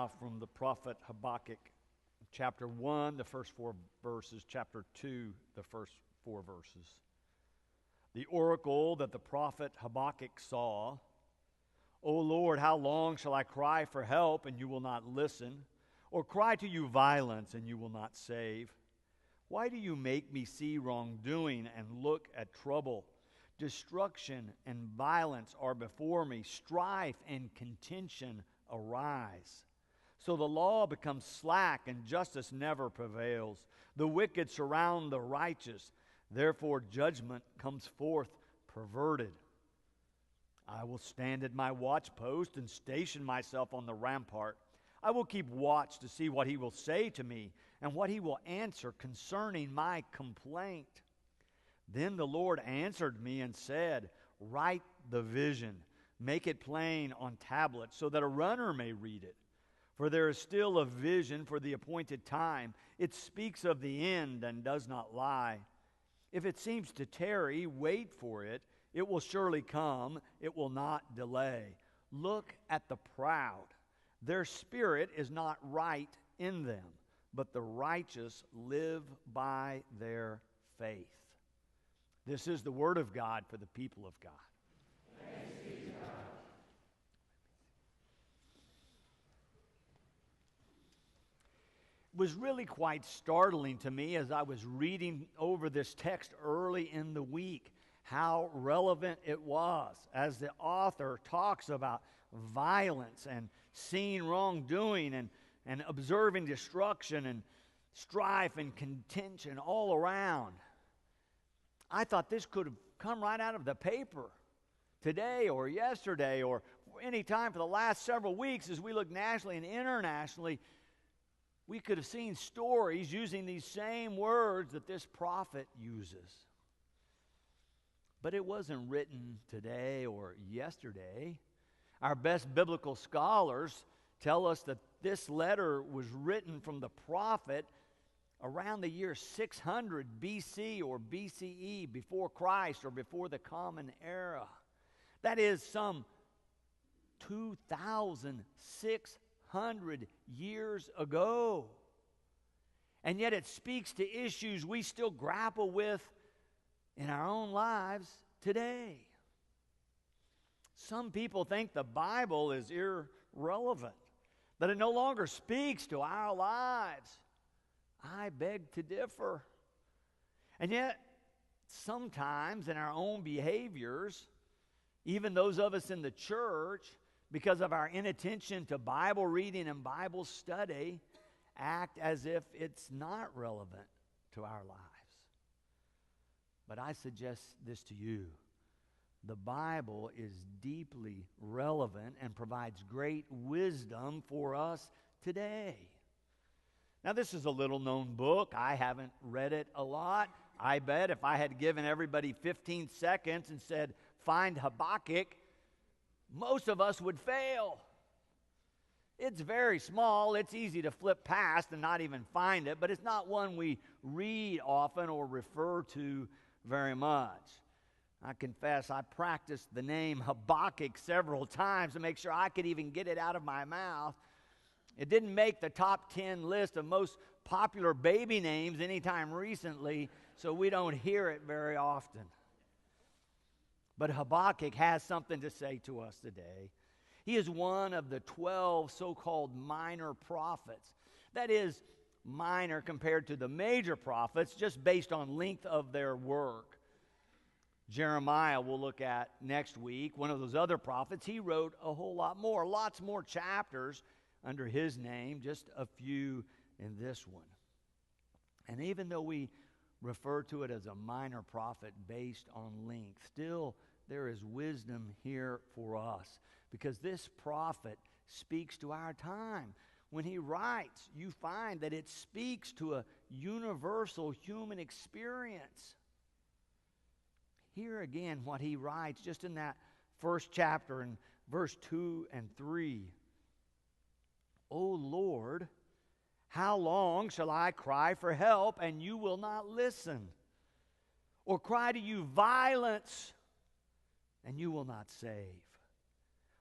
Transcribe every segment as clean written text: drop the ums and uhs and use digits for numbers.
From the prophet Habakkuk, chapter 1, the first 4 verses, chapter 2, the first 4 verses. The oracle that the prophet Habakkuk saw. O Lord, how long shall I cry for help, and you will not listen? Or cry to you violence, and you will not save? Why do you make me see wrongdoing and look at trouble? Destruction and violence are before me. Strife and contention arise. So the law becomes slack, and justice never prevails. The wicked surround the righteous. Therefore judgment comes forth perverted. I will stand at my watchpost and station myself on the rampart. I will keep watch to see what he will say to me and what he will answer concerning my complaint. Then the Lord answered me and said, Write the vision, make it plain on tablets, so that a runner may read it. For there is still a vision for the appointed time. It speaks of the end and does not lie. If it seems to tarry, wait for it. It will surely come. It will not delay. Look at the proud. Their spirit is not right in them, but the righteous live by their faith. This is the word of God for the people of God. Thanks be to God. It was really quite startling to me as I was reading over this text early in the week how relevant it was as the author talks about violence and seeing wrongdoing and observing destruction and strife and contention all around. I thought this could have come right out of the paper today or yesterday or any time for the last several weeks as we look nationally and internationally. We could have seen stories using these same words that this prophet uses. But it wasn't written today or yesterday. Our best biblical scholars tell us that this letter was written from the prophet around the year 600 BC or BCE, before Christ or before the Common Era. That is some 2,600 years ago. And yet it speaks to issues we still grapple with in our own lives today. Some people think the Bible is irrelevant, that it no longer speaks to our lives. I beg to differ. And yet, sometimes in our own behaviors, even those of us in the church, because of our inattention to Bible reading and Bible study, act as if it's not relevant to our lives. But I suggest this to you. The Bible is deeply relevant and provides great wisdom for us today. Now, this is a little-known book. I haven't read it a lot. I bet if I had given everybody 15 seconds and said, find Habakkuk, most of us would fail. It's very small. It's easy to flip past and not even find it, but it's not one we read often or refer to very much. I confess I practiced the name Habakkuk several times to make sure I could even get it out of my mouth. It didn't make the top 10 list of most popular baby names anytime recently, so we don't hear it very often. But Habakkuk has something to say to us today. He is one of the 12 so-called minor prophets. That is, minor compared to the major prophets, just based on length of their work. Jeremiah, we'll look at next week, one of those other prophets. He wrote a whole lot more, lots more chapters under his name, just a few in this one. And even though we refer to it as a minor prophet based on length, still there is wisdom here for us, because this prophet speaks to our time. When he writes, you find that it speaks to a universal human experience. Hear again what he writes just in that first chapter in verse 2 and 3. O Lord, how long shall I cry for help and you will not listen? Or cry to you violence and you will not save?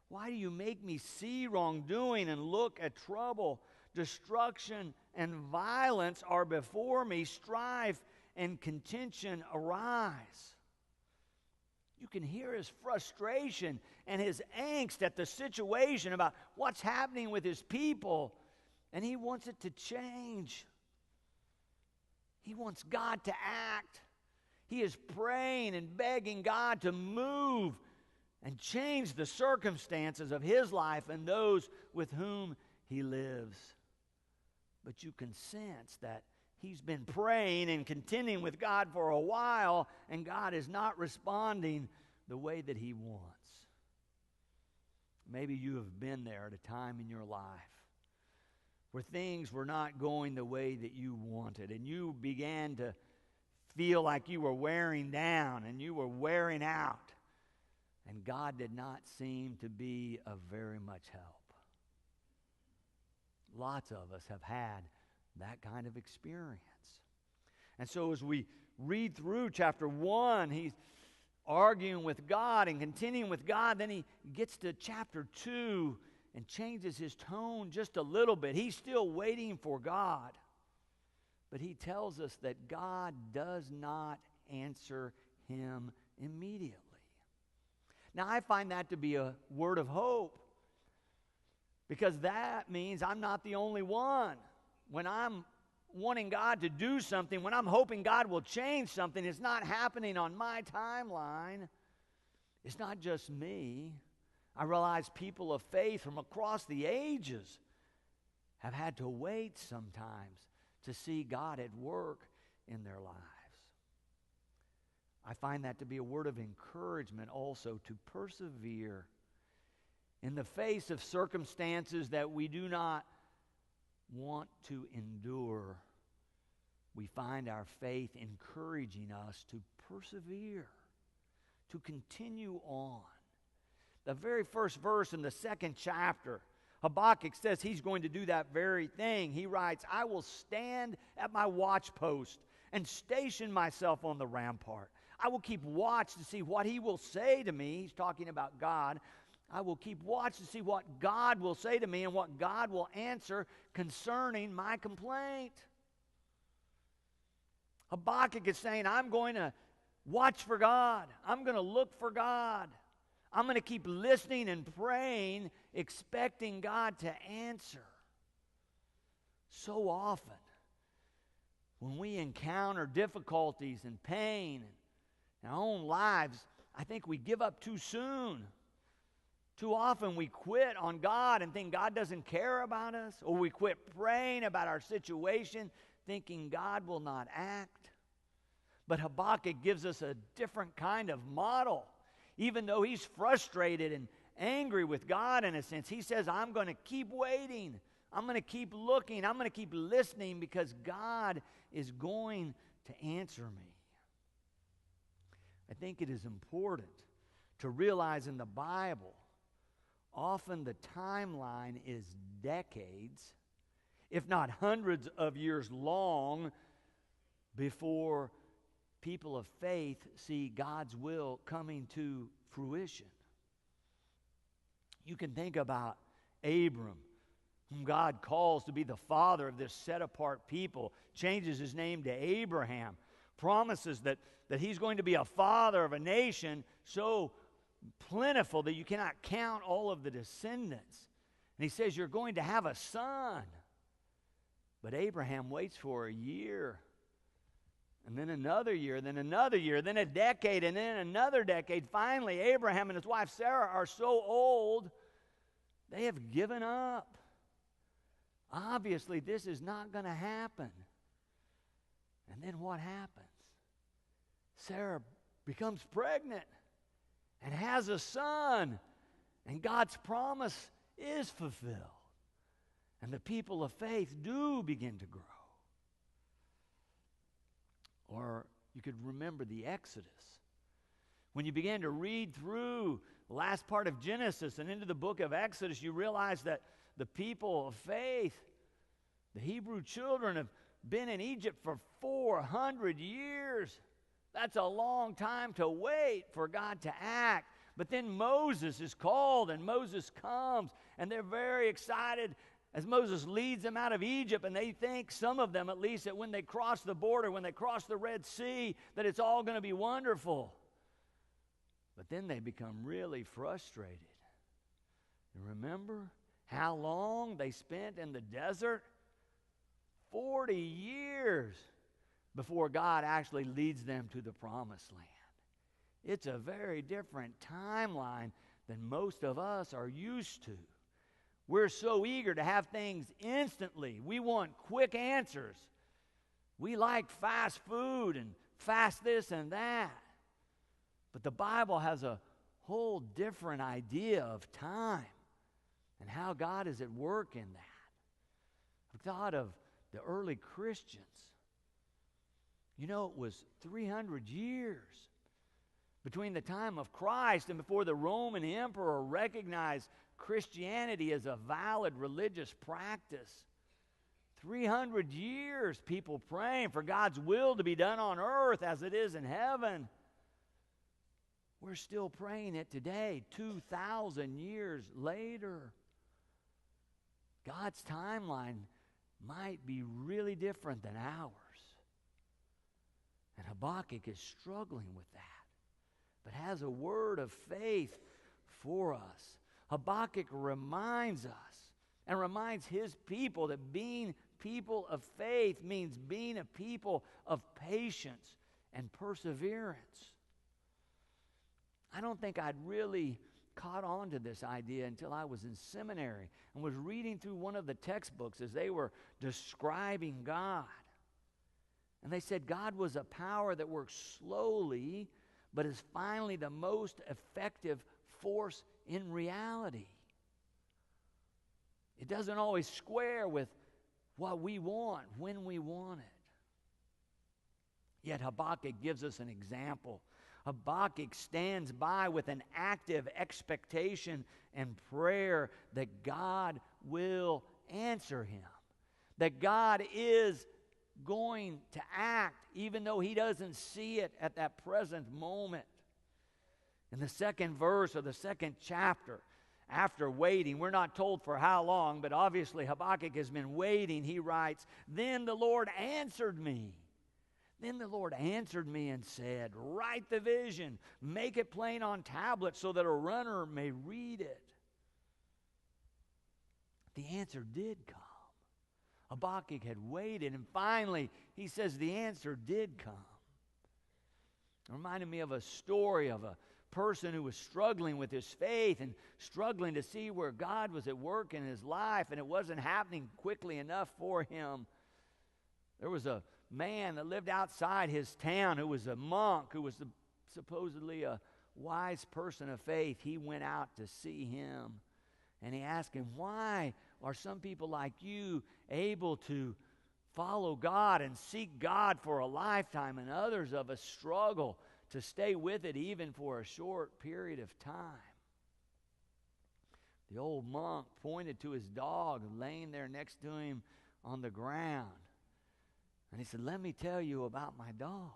Why do you make me see wrongdoing and look at trouble? Destruction and violence are before me. Strife and contention arise. You can hear his frustration and his angst at the situation about what's happening with his people, and he wants it to change. He wants God to act. He is praying and begging God to move and change the circumstances of his life and those with whom he lives. But you can sense that he's been praying and contending with God for a while, and God is not responding the way that he wants. Maybe you have been there at a time in your life where things were not going the way that you wanted, and you began to feel like you were wearing down and you were wearing out, and God did not seem to be of very much help. Lots of us have had that kind of experience. And so as we read through chapter 1, he's arguing with God and continuing with God. Then he gets to chapter 2 and changes his tone just a little bit. He's still waiting for God. But he tells us that God does not answer him immediately. Now, I find that to be a word of hope, because that means I'm not the only one. When I'm wanting God to do something, when I'm hoping God will change something, it's not happening on my timeline. It's not just me. I realize people of faith from across the ages have had to wait sometimes to see God at work in their lives. I find that to be a word of encouragement also, to persevere in the face of circumstances that we do not want to endure. We find our faith encouraging us to persevere, to continue on. The very first verse in the second chapter, Habakkuk says he's going to do that very thing. He writes, I will stand at my watchpost and station myself on the rampart. I will keep watch to see what he will say to me. He's talking about God. I will keep watch to see what God will say to me and what God will answer concerning my complaint. Habakkuk is saying, I'm going to watch for God. I'm going to look for God. I'm going to keep listening and praying, expecting God to answer. So often, when we encounter difficulties and pain in our own lives, I think we give up too soon. Too often we quit on God and think God doesn't care about us, or we quit praying about our situation thinking God will not act. But Habakkuk gives us a different kind of model. Even though he's frustrated and angry with God in a sense, he says, I'm going to keep waiting. I'm going to keep looking. I'm going to keep listening, because God is going to answer me. I think it is important to realize in the Bible, often the timeline is decades, if not hundreds of years long, before people of faith see God's will coming to fruition. You can think about Abram, whom God calls to be the father of this set-apart people, changes his name to Abraham, promises that he's going to be a father of a nation so plentiful that you cannot count all of the descendants. And he says, you're going to have a son. But Abraham waits for a year, and then another year, then another year, then a decade, and then another decade. Finally, Abraham and his wife Sarah are so old, they have given up. Obviously, this is not going to happen. And then what happens? Sarah becomes pregnant and has a son, and God's promise is fulfilled. And the people of faith do begin to grow. Or you could remember the Exodus. When you began to read through the last part of Genesis and into the book of Exodus, you realize that the people of faith, the Hebrew children, have been in Egypt for 400 years. That's a long time to wait for God to act. But then Moses is called, and Moses comes, and they're very excited as Moses leads them out of Egypt, and they think, some of them at least, that when they cross the border, when they cross the Red Sea, that it's all going to be wonderful. But then they become really frustrated. You remember how long they spent in the desert? 40 years before God actually leads them to the promised land. It's a very different timeline than most of us are used to. We're so eager to have things instantly. We want quick answers. We like fast food and fast this and that. But the Bible has a whole different idea of time and how God is at work in that. I thought of the early Christians. You know, it was 300 years between the time of Christ and before the Roman emperor recognized Christianity as a valid religious practice. 300 years people praying for God's will to be done on earth as it is in heaven. We're still praying it today, 2,000 years later. God's timeline might be really different than ours. And Habakkuk is struggling with that, but has a word of faith for us. Habakkuk reminds us and reminds his people that being people of faith means being a people of patience and perseverance. I don't think I'd really caught on to this idea until I was in seminary and was reading through one of the textbooks as they were describing God. And they said God was a power that works slowly, but is finally the most effective force in reality. It doesn't always square with what we want when we want it. Yet Habakkuk gives us an example. Habakkuk stands by with an active expectation and prayer that God will answer him, that God is going to act even though he doesn't see it at that present moment. In the second verse of the second chapter, after waiting, we're not told for how long, but obviously Habakkuk has been waiting. He writes, "Then the Lord answered me. Then the Lord answered me and said, write the vision, make it plain on tablets so that a runner may read it." The answer did come. Habakkuk had waited, and finally he says the answer did come. It reminded me of a story of a person who was struggling with his faith and struggling to see where God was at work in his life, and it wasn't happening quickly enough for him. There was a man that lived outside his town who was a monk, who was supposedly a wise person of faith. He went out to see him, and he asked him, "Why are some people like you able to follow God and seek God for a lifetime, and others of us struggle to stay with it even for a short period of time?" The old monk pointed to his dog laying there next to him on the ground. And he said, "Let me tell you about my dog."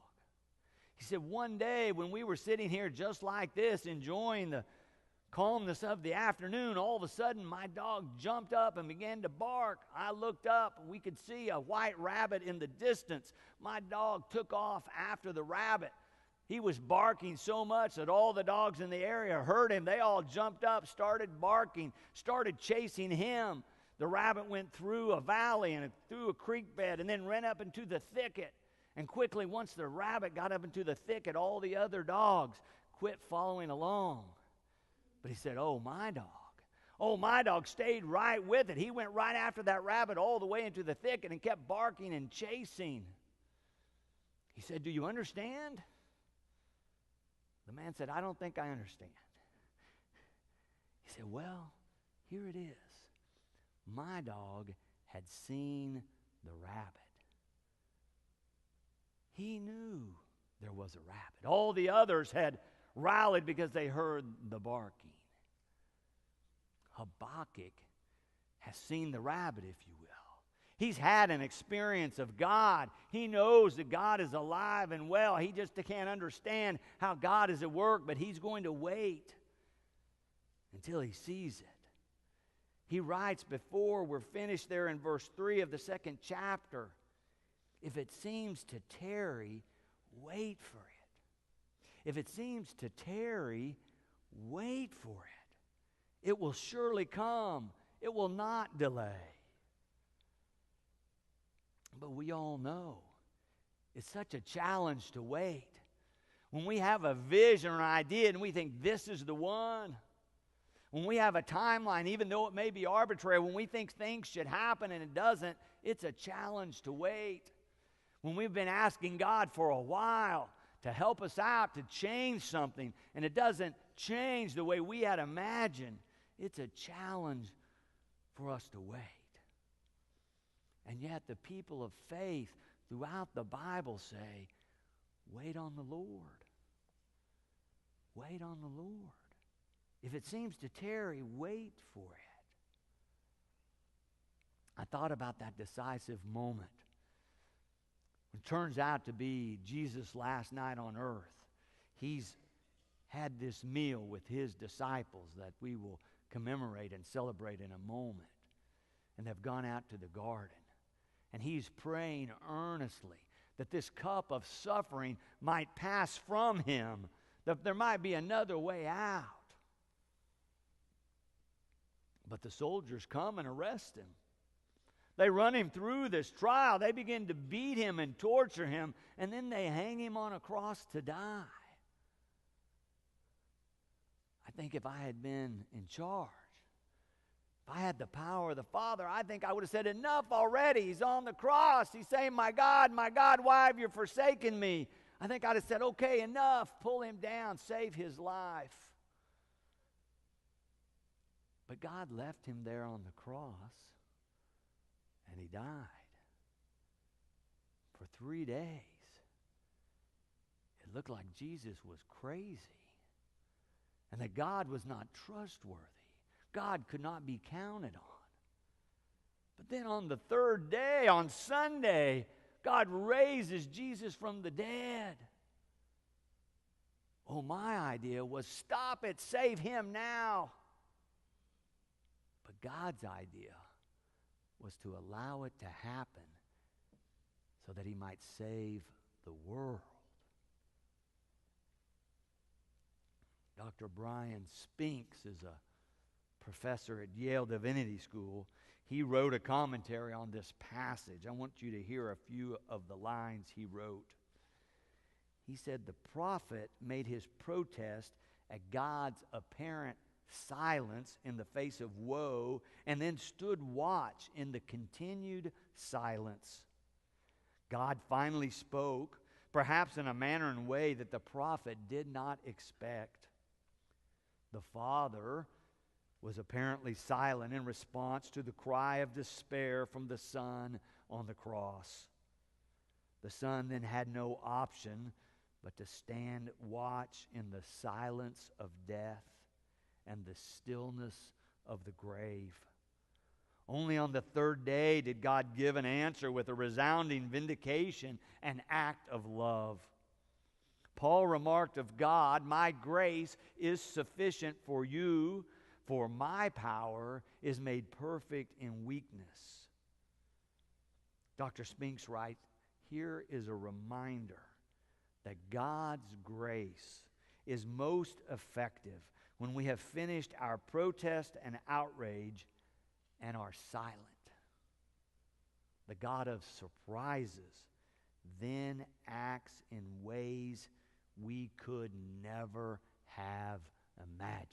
He said, "One day when we were sitting here just like this, enjoying the calmness of the afternoon, all of a sudden my dog jumped up and began to bark. I looked up and we could see a white rabbit in the distance. My dog took off after the rabbit. He was barking so much that all the dogs in the area heard him. They all jumped up, started barking, started chasing him. The rabbit went through a valley and through a creek bed and then ran up into the thicket. And quickly, once the rabbit got up into the thicket, all the other dogs quit following along." But he said, oh, my dog stayed right with it. He went right after that rabbit all the way into the thicket and kept barking and chasing. He said, "Do you understand?" The man said, "I don't think I understand." He said, "Well, here it is. My dog had seen the rabbit. He knew there was a rabbit. All the others had rallied because they heard the barking. Habakkuk has seen the rabbit, if you will. He's had an experience of God. He knows that God is alive and well. He just can't understand how God is at work, but he's going to wait. until he sees it. He writes before we're finished there in verse 3 of the 2nd chapter, if it seems to tarry, wait for it. If it seems to tarry, wait for it. It will surely come. It will not delay. But we all know it's such a challenge to wait. When we have a vision or an idea and we think this is the one, when we have a timeline, even though it may be arbitrary, when we think things should happen and it doesn't, it's a challenge to wait. When we've been asking God for a while to help us out, to change something, and it doesn't change the way we had imagined, it's a challenge for us to wait. And yet the people of faith throughout the Bible say, wait on the Lord. Wait on the Lord. If it seems to tarry, wait for it. I thought about that decisive moment. It turns out to be Jesus' last night on earth. He's had this meal with his disciples that we will commemorate and celebrate in a moment. And they've gone out to the garden. And he's praying earnestly that this cup of suffering might pass from him, that there might be another way out. But the soldiers come and arrest him. They run him through this trial. They begin to beat him and torture him, and then they hang him on a cross to die. I think if I had been in charge, if I had the power of the Father, I think I would have said, enough already. He's on the cross. He's saying, my God, why have you forsaken me? I think I'd have said, okay, enough. Pull him down. Save his life. But God left him there on the cross, and he died. For 3 days, it looked like Jesus was crazy, and that God was not trustworthy. God could not be counted on. But then on the 3rd day, on Sunday, God raises Jesus from the dead. Oh, my idea was, stop it, save him now. But God's idea was to allow it to happen so that he might save the world. Dr. Brian Spinks is a professor at Yale Divinity School. He wrote a commentary on this passage. I want you to hear a few of the lines he wrote. He said, the prophet made his protest at God's apparent silence in the face of woe, and then stood watch in the continued silence. God finally spoke, perhaps in a manner and way that the prophet did not expect. The Father was apparently silent in response to the cry of despair from the Son on the cross. The Son then had no option but to stand watch in the silence of death and the stillness of the grave. Only on the 3rd day did God give an answer with a resounding vindication, an act of love. Paul remarked of God, my grace is sufficient for you, for my power is made perfect in weakness. Dr. Spinks writes, here is a reminder that God's grace is most effective when we have finished our protest and outrage and are silent. The God of surprises then acts in ways we could never have imagined.